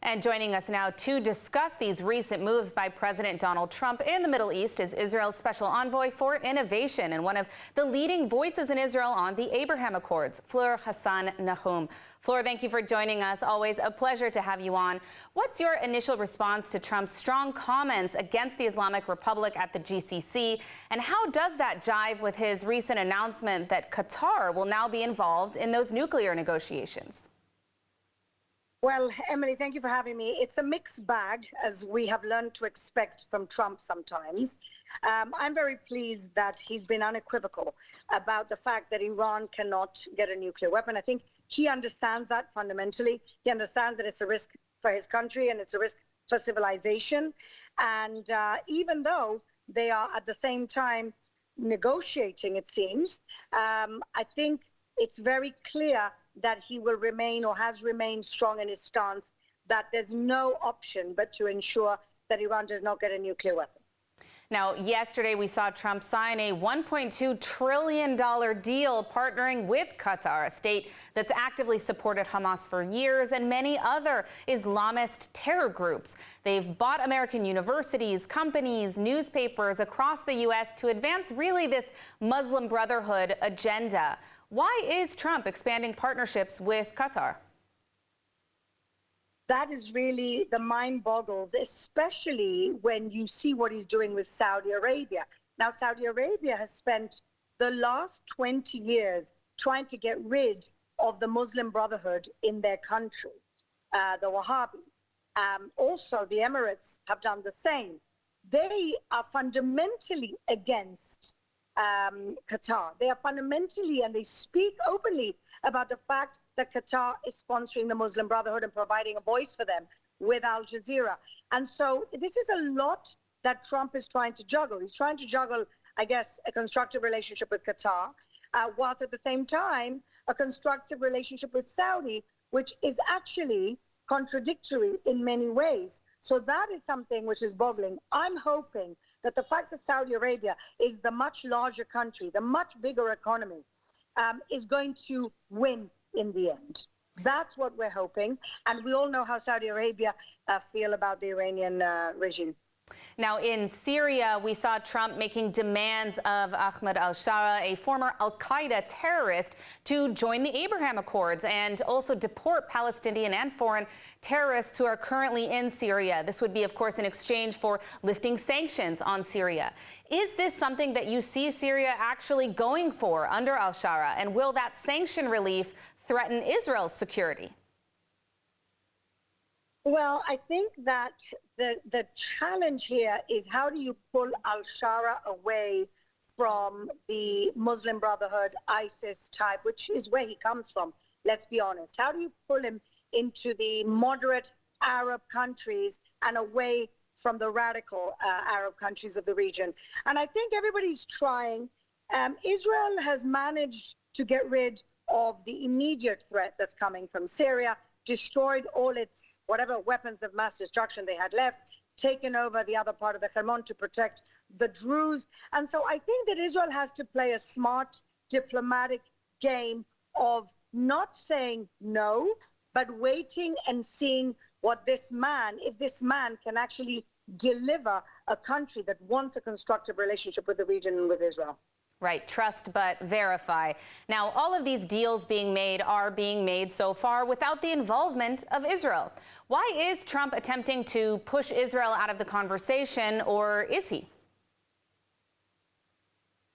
And joining us now to discuss these recent moves by President Donald Trump in the Middle East is Israel's Special Envoy for Innovation and one of the leading voices in Israel on the Abraham Accords, Fleur Hassan Nahoum. Fleur, thank you for joining us. Always a pleasure to have you on. What's your initial response to Trump's strong comments against the Islamic Republic at the GCC? And how does that jive with his recent announcement that Qatar will now be involved in those nuclear negotiations? Well, Emily, thank you for having me. It's a mixed bag, as we have learned to expect from Trump sometimes. I'm very pleased that he's been unequivocal about the fact that Iran cannot get a nuclear weapon. I think he understands that fundamentally. He understands that it's a risk for his country and it's a risk for civilization. And even though they are at the same time negotiating, it seems, I think it's very clear that he will remain or has remained strong in his stance that there's no option but to ensure that Iran does not get a nuclear weapon. Now, yesterday we saw Trump sign a $1.2 trillion deal partnering with Qatar, a state that's actively supported Hamas for years and many other Islamist terror groups. They've bought American universities, companies, newspapers across the U.S. to advance really this Muslim Brotherhood agenda. Why is Trump expanding partnerships with Qatar? That is really the mind boggles, especially when you see what he's doing with Saudi Arabia. Now, Saudi Arabia has spent the last 20 years trying to get rid of the Muslim Brotherhood in their country, the Wahhabis. Also, the Emirates have done the same. They are fundamentally against Qatar. They are fundamentally, and they speak openly about the fact that Qatar is sponsoring the Muslim Brotherhood and providing a voice for them with Al Jazeera. And so this is a lot that Trump is trying to juggle. He's trying to juggle, I guess, a constructive relationship with Qatar, whilst at the same time, a constructive relationship with Saudi, which is actually contradictory in many ways. So that is something which is boggling. I'm hoping that the fact that Saudi Arabia is the much larger country, the much bigger economy, is going to win in the end. That's what we're hoping. And we all know how Saudi Arabia feel about the Iranian regime. Now, in Syria, we saw Trump making demands of Ahmed al-Shara, a former al-Qaeda terrorist, to join the Abraham Accords and also deport Palestinian and foreign terrorists who are currently in Syria. This would be, of course, in exchange for lifting sanctions on Syria. Is this something that you see Syria actually going for under al-Shara? And will that sanction relief threaten Israel's security? Well, I think that the challenge here is how do you pull al-Shara away from the Muslim Brotherhood, ISIS type, which is where he comes from, let's be honest. How do you pull him into the moderate Arab countries and away from the radical Arab countries of the region? And I think everybody's trying. Israel has managed to get rid of the immediate threat that's coming from Syria, destroyed all its whatever weapons of mass destruction they had left, taken over the other part of the Hermon to protect the Druze. And so I think that Israel has to play a smart diplomatic game of not saying no, but waiting and seeing what this man, if this man can actually deliver a country that wants a constructive relationship with the region and with Israel. Right. Trust but verify. Now, all of these deals are being made so far without the involvement of Israel. Why is Trump attempting to push Israel out of the conversation, or is he?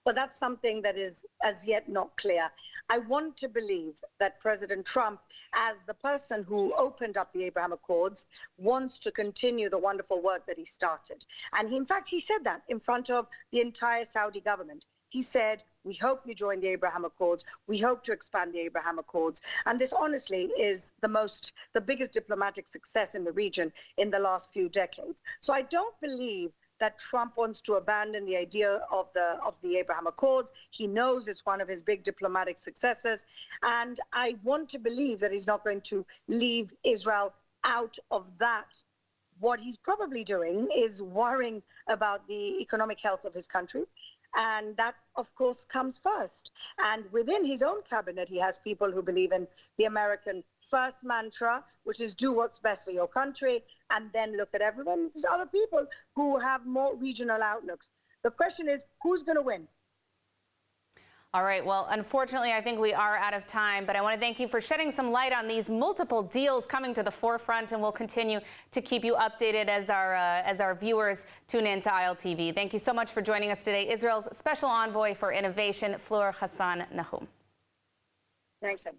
Well, that's something that is as yet not clear. I want to believe that President Trump, as the person who opened up the Abraham Accords, wants to continue the wonderful work that he started. And in fact, he said that in front of the entire Saudi government. He said, we hope you join the Abraham Accords. We hope to expand the Abraham Accords. And this, honestly, is the biggest diplomatic success in the region in the last few decades. So I don't believe that Trump wants to abandon the idea of the Abraham Accords. He knows it's one of his big diplomatic successes. And I want to believe that he's not going to leave Israel out of that. What he's probably doing is worrying about the economic health of his country. And that, of course, comes first. And within his own cabinet, he has people who believe in the American first mantra, which is do what's best for your country and then look at everyone. There's other people who have more regional outlooks. The question is, who's going to win? All right. Well, unfortunately, I think we are out of time, but I want to thank you for shedding some light on these multiple deals coming to the forefront, and we'll continue to keep you updated as our viewers tune in to ILTV. Thank you so much for joining us today, Israel's Special Envoy for Innovation, Fleur Hassan Nahoum. Thanks, Em.